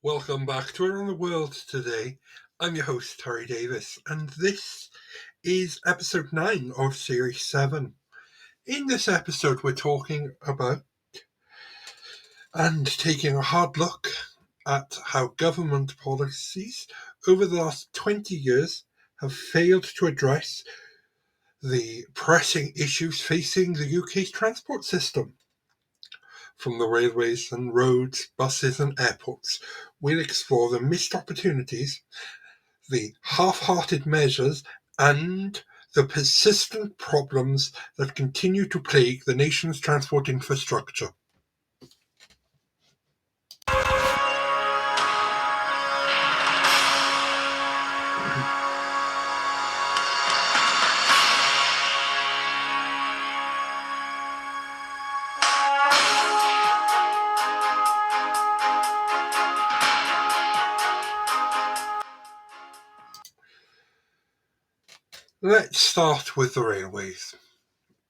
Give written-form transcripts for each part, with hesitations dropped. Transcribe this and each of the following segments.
Welcome back to Around the World today. I'm your host, Terry Davis, and this is episode 9 of series 7. In this episode, we're talking about and taking a hard look at how government policies over the last 20 years have failed to address the pressing issues facing the UK's transport system. From the railways and roads, buses and airports, we'll explore the missed opportunities, the half-hearted measures, and the persistent problems that continue to plague the nation's transport infrastructure. Let's start with the railways.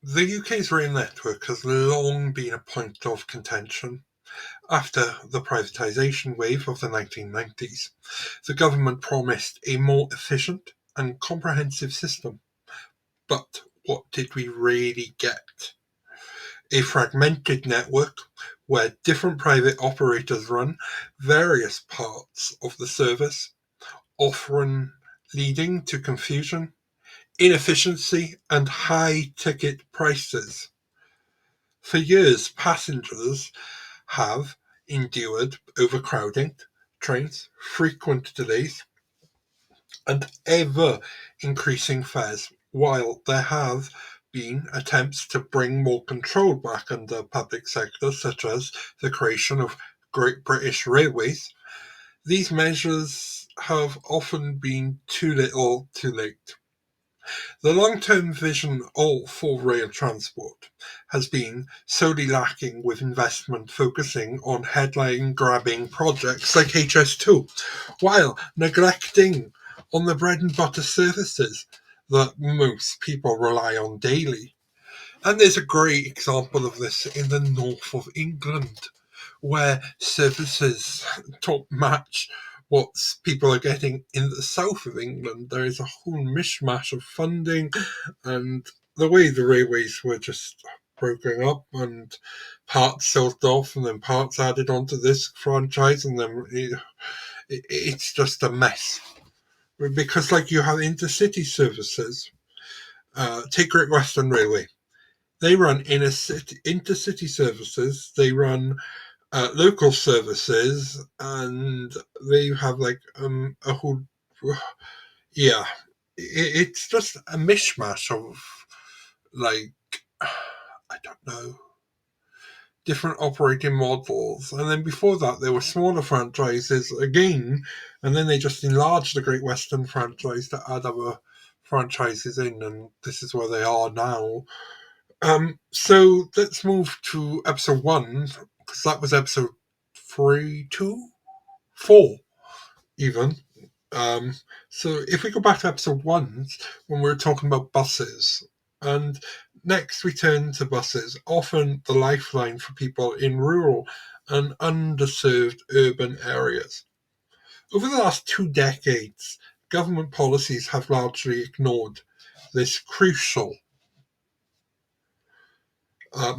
The UK's rail network has long been a point of contention. After the privatisation wave of the 1990s, the government promised a more efficient and comprehensive system. But what did we really get? A fragmented network where different private operators run various parts of the service, often leading to confusion, inefficiency, and high ticket prices. For years, passengers have endured overcrowding trains, frequent delays, and ever increasing fares, while there have been attempts to bring more control back under public sector, such as the creation of Great British Railways. These measures have often been too little, too late. The long-term vision for rail transport has been sorely lacking, with investment focusing on headline-grabbing projects like HS2, while neglecting on the bread-and-butter services that most people rely on daily. And there's a great example of this in the north of England, where services don't match what people are getting in the south of England. There is a whole mishmash of funding, and the way the railways were just broken up and parts sold off and then parts added onto this franchise, and then it's just a mess. Because, like, you have intercity services. Take Great Western Railway. They run intercity services. They run local services, and they have like a whole yeah. It's just a mishmash of, like, I don't know, different operating models. And then before that, there were smaller franchises again, and then they just enlarged the Great Western franchise to add other franchises in, and this is where they are now. So let's move to episode 1, because that was episode 3, 2, 4, even. So if we go back to episode 1, when we were talking about buses, and next we turn to buses, often the lifeline for people in rural and underserved urban areas. Over the last 2 decades, government policies have largely ignored this crucial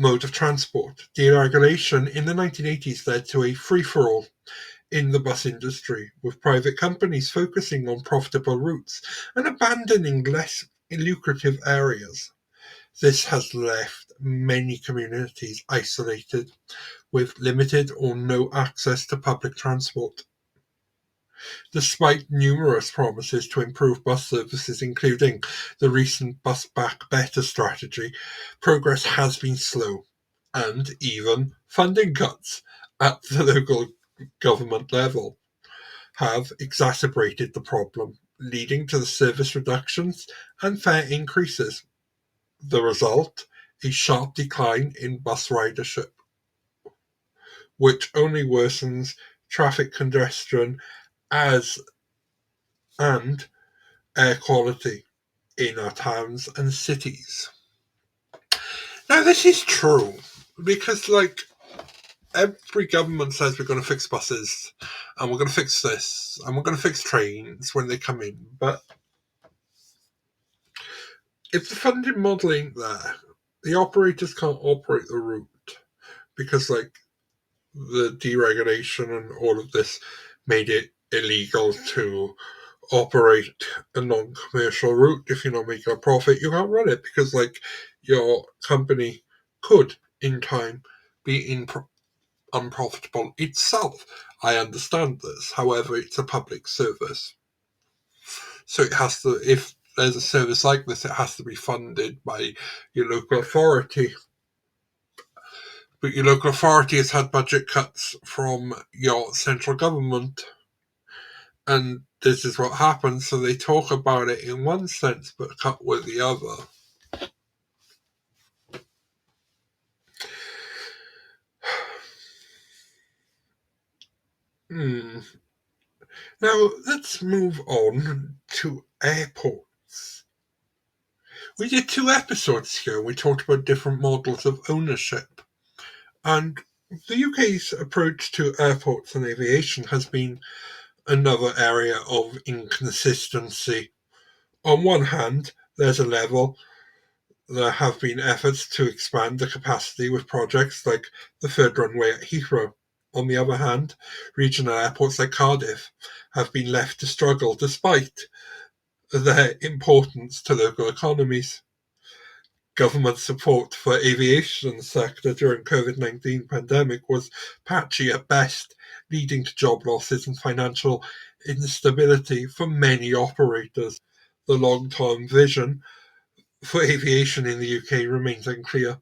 mode of transport. Deregulation in the 1980s led to a free-for-all in the bus industry, with private companies focusing on profitable routes and abandoning less lucrative areas. This has left many communities isolated, with limited or no access to public transport. Despite numerous promises to improve bus services, including the recent Bus Back Better strategy, progress has been slow, and even funding cuts at the local government level have exacerbated the problem, leading to the service reductions and fare increases. The result, a sharp decline in bus ridership, which only worsens traffic congestion as and air quality in our towns and cities. Now, this is true because, like, every government says we're going to fix buses and we're going to fix this and we're going to fix trains when they come in. But if the funding model ain't there, the operators can't operate the route because, like, the deregulation and all of this made it illegal to operate a non-commercial route. If you're not making a profit, you can't run it because, like, your company could, in time, be unprofitable itself. I understand this. However, it's a public service. So it has to, if there's a service like this, it has to be funded by your local authority. But your local authority has had budget cuts from your central government. And this is what happens. So they talk about it in one sense, but cut with the other. Hmm. Now, let's move on to airports. We did 2 episodes here. We talked about different models of ownership. And the UK's approach to airports and aviation has been another area of inconsistency. On one hand, there's a level. There have been efforts to expand the capacity with projects like the third runway at Heathrow. On the other hand, regional airports like Cardiff have been left to struggle despite their importance to local economies. Government support for aviation sector during COVID-19 pandemic was patchy at best, leading to job losses and financial instability for many operators. The long-term vision for aviation in the UK remains unclear,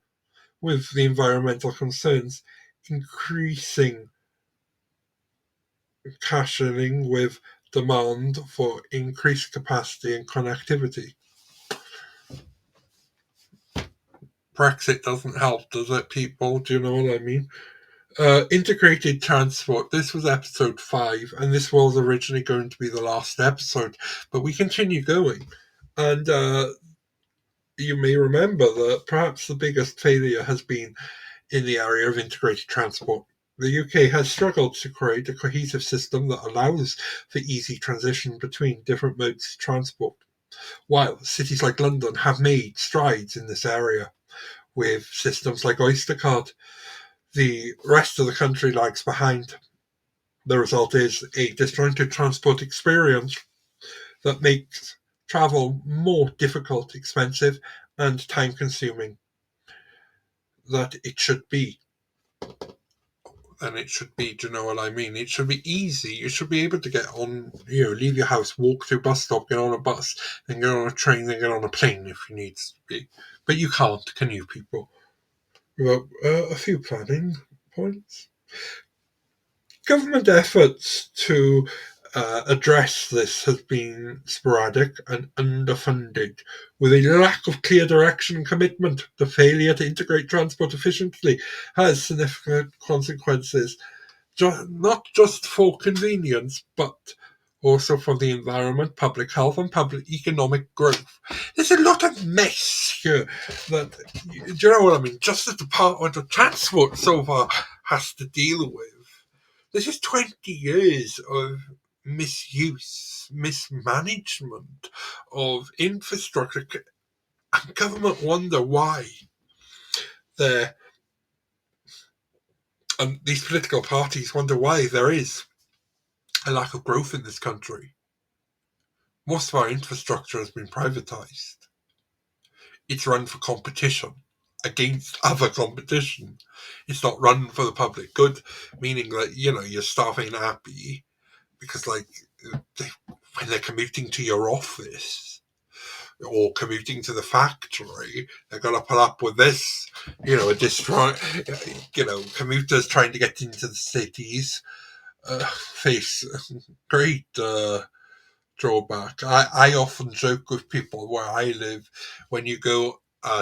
with the environmental concerns increasing, clashing with demand for increased capacity and connectivity. Brexit doesn't help, does it, people? Do you know what I mean? Integrated transport. This was episode 5, and this was originally going to be the last episode, but we continue going. And you may remember that perhaps the biggest failure has been in the area of integrated transport. The UK has struggled to create a cohesive system that allows for easy transition between different modes of transport. While cities like London have made strides in this area with systems like Oystercard, the rest of the country lags behind. The result is a disjointed transport experience that makes travel more difficult, expensive, and time consuming than it should be. And it should be, do you know what I mean? It should be easy. You should be able to get on, leave your house, walk to a bus stop, get on a bus, then get on a train, then get on a plane if you need to be. But you can't, can you, people? Well, a few planning points. Government efforts to address this has been sporadic and underfunded, with a lack of clear direction and commitment. The failure to integrate transport efficiently has significant consequences, not just for convenience, but also for the environment, public health, and public economic growth. There's a lot of mess here that, do you know what I mean? Just the Department of Transport so far has to deal with. This is 20 years of misuse, mismanagement of infrastructure, and government wonder why there, and these political parties wonder why there is a lack of growth in this country. Most of our infrastructure has been privatized. It's run for competition against other competition. It's not run for the public good, meaning that, your staff ain't happy because, like, when they're commuting to your office or commuting to the factory, they're going to put up with this, a destroy, commuters trying to get into the cities face great drawback. I often joke with people where I live, when you go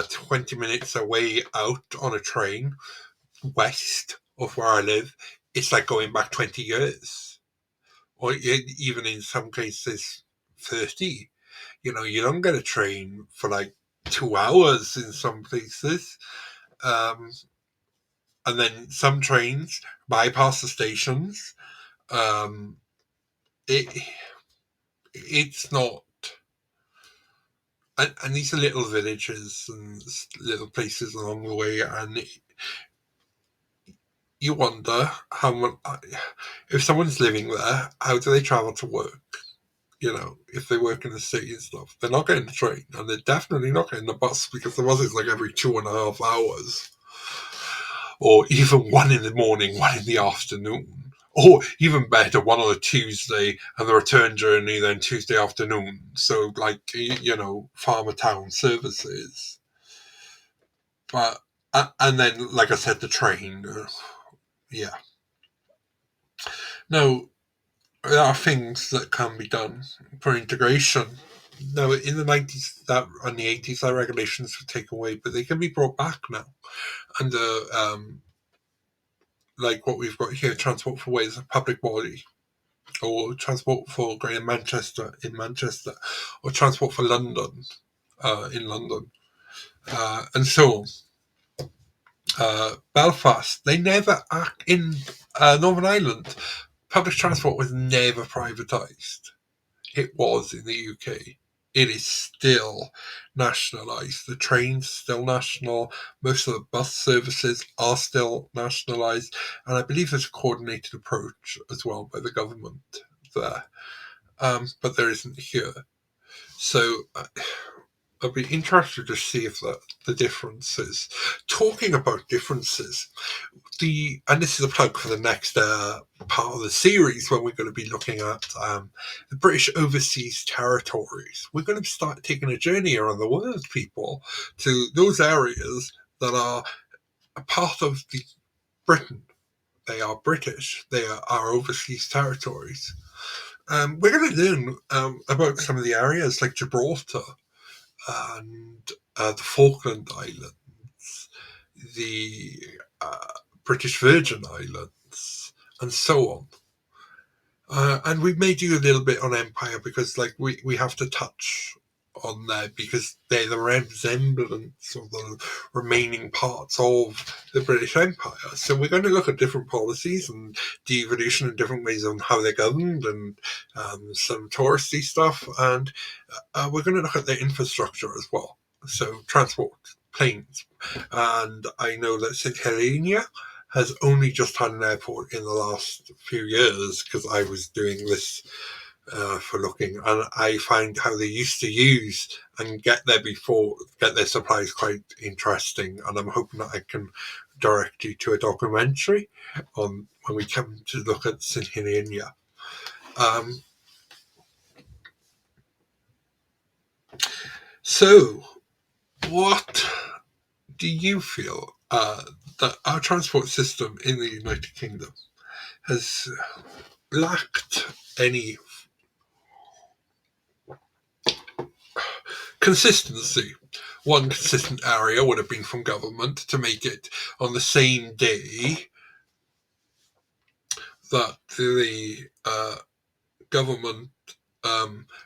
20 minutes away out on a train west of where I live, it's like going back 20 years, or even in some cases 30. You don't get a train for like 2 hours in some places. Um, and then some trains bypass the stations. Um, it it's not, and these are little villages and little places along the way, and you wonder how much, if someone's living there, how do they travel to work? If they work in the city and stuff, they're not getting the train, and they're definitely not getting the bus, because the bus is like every 2.5 hours, or even one in the morning, one in the afternoon, or even better, one on a Tuesday and the return journey then Tuesday afternoon. So, like, farmer town services. But and then, like I said, the train. Yeah. Now, there are things that can be done for integration. Now, in the 90s and the 80s, that regulations were taken away, but they can be brought back now under, like what we've got here, Transport for Wales, a public body, or Transport for Greater Manchester in Manchester, or Transport for London in London, and so on. Belfast, they never act in Northern Ireland. Public transport was never privatised. It was in the UK. It is still nationalised. The trains still national. Most of the bus services are still nationalised, and I believe there's a coordinated approach as well by the government there. But there isn't here. So I'd be interested to see if the differences. Talking about differences, and this is a plug for the next part of the series, when we're going to be looking at the British overseas territories. We're going to start taking a journey around the world, people, to those areas that are a part of Britain. They are British. They are our overseas territories. We're going to learn about some of the areas like Gibraltar and the Falkland Islands, the British Virgin Islands, and so on. And we may do a little bit on Empire, because we have to touch on there, because they're the resemblance of the remaining parts of the British Empire. So we're going to look at different policies and devolution in different ways on how they're governed, and some touristy stuff, and we're going to look at their infrastructure as well. So transport, planes, and I know that St Helena has only just had an airport in the last few years, because I was doing this for looking, and I find how they used to use and get their supplies quite interesting, and I'm hoping that I can direct you to a documentary on when we come to look at St Helena. So, what do you feel that our transport system in the United Kingdom has lacked any consistency? One consistent area would have been from government to make it on the same day that the government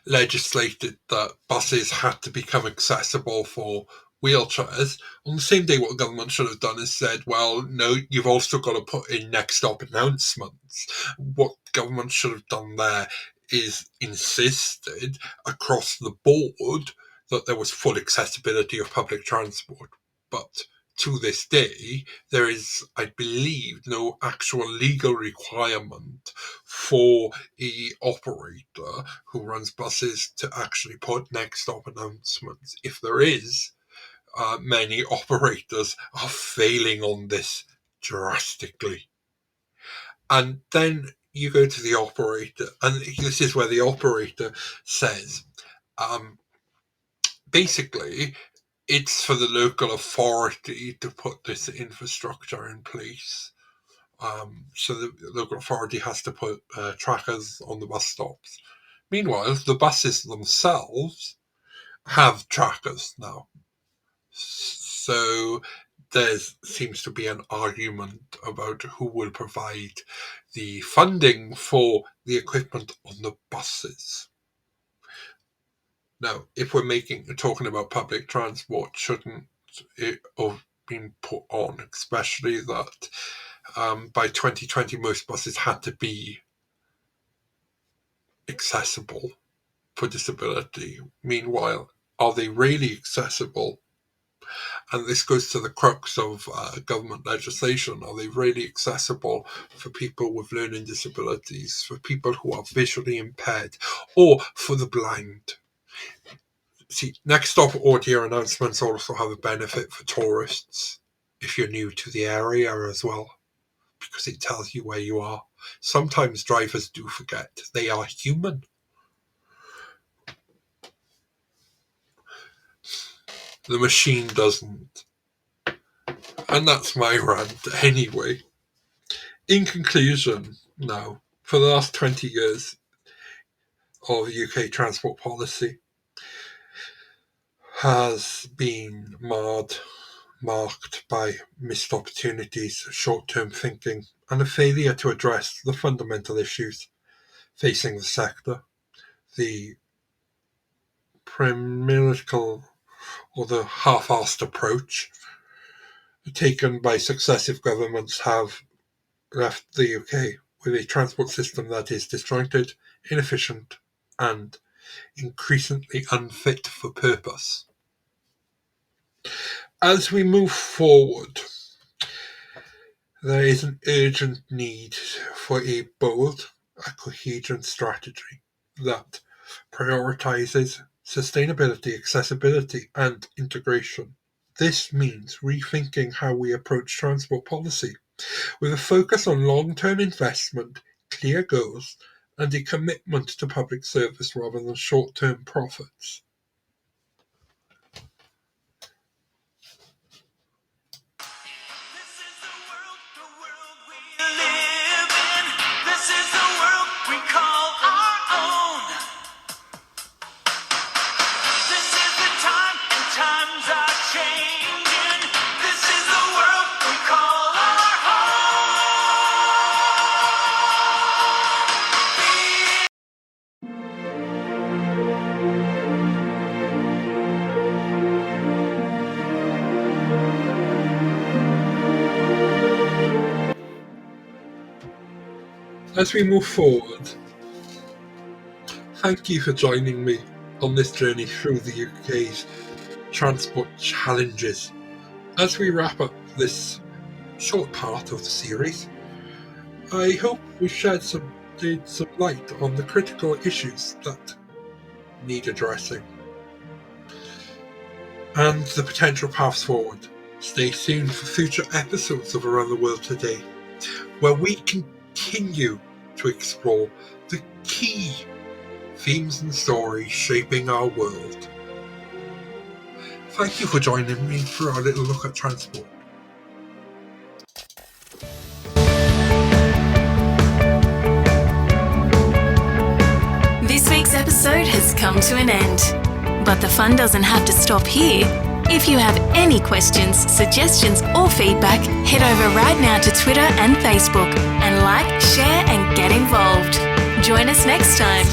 legislated that buses had to become accessible for wheelchairs. On the same day, what the government should have done is said, well, no, you've also got to put in next stop announcements. What government should have done there is insisted across the board that there was full accessibility of public transport. But to this day, there is, I believe, no actual legal requirement for the operator who runs buses to actually put next stop announcements. If there is, many operators are failing on this drastically. And then you go to the operator, and this is where the operator says, basically, it's for the local authority to put this infrastructure in place. So the local authority has to put trackers on the bus stops. Meanwhile, the buses themselves have trackers now. So there seems to be an argument about who will provide the funding for the equipment on the buses. Now, if we're talking about public transport, shouldn't it, or been put on, especially that by 2020 most buses had to be accessible for disability. Meanwhile, are they really accessible? And this goes to the crux of government legislation. Are they really accessible for people with learning disabilities, for people who are visually impaired, or for the blind? See, next stop audio announcements also have a benefit for tourists if you're new to the area as well, because it tells you where you are. Sometimes drivers do forget they are human. The machine doesn't. And that's my rant anyway. In conclusion, now, for the last 20 years of UK transport policy has been marked by missed opportunities, short-term thinking, and a failure to address the fundamental issues facing the sector. The premillennial or the half-assed approach taken by successive governments have left the UK with a transport system that is disjointed, inefficient, and increasingly unfit for purpose. As we move forward, there is an urgent need for a bold, coherent strategy that prioritizes sustainability, accessibility, and integration. This means rethinking how we approach transport policy, with a focus on long-term investment, clear goals, and a commitment to public service rather than short-term profits. As we move forward, thank you for joining me on this journey through the UK's transport challenges. As we wrap up this short part of the series, I hope we've shed some light on the critical issues that need addressing and the potential paths forward. Stay tuned for future episodes of Around the World Today, where we continue to explore the key themes and stories shaping our world. Thank you for joining me for our little look at transport. This week's episode has come to an end, but the fun doesn't have to stop here. If you have any questions, suggestions, or feedback, head over right now to Twitter and Facebook and like, share, and get involved. Join us next time.